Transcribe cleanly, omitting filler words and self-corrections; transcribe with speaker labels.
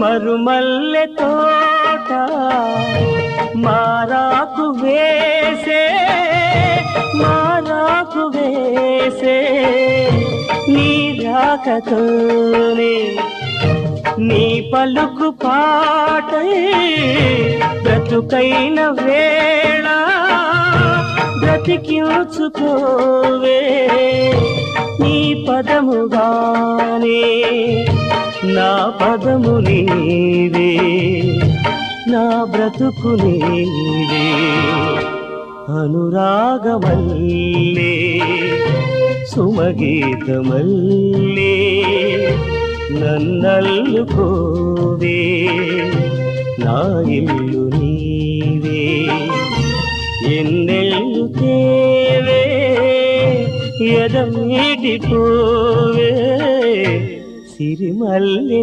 Speaker 1: మరుమల్లె తోట మారాకు వేసే నీ రాకతోనే నీ పలుకు పాటై బ్రతుకైన వేళ బ్రతికించుకోవే నీ పదముగానే నా పదము నీవే నా బ్రతుకు నీవే అనురాగమల్లే సుమగీతమల్లే నన్నల్లుకోవే నా ఇల్లు నీవే ఎన్నెల్లు తేవే ఎదమీటిపోవే సిరిమల్లె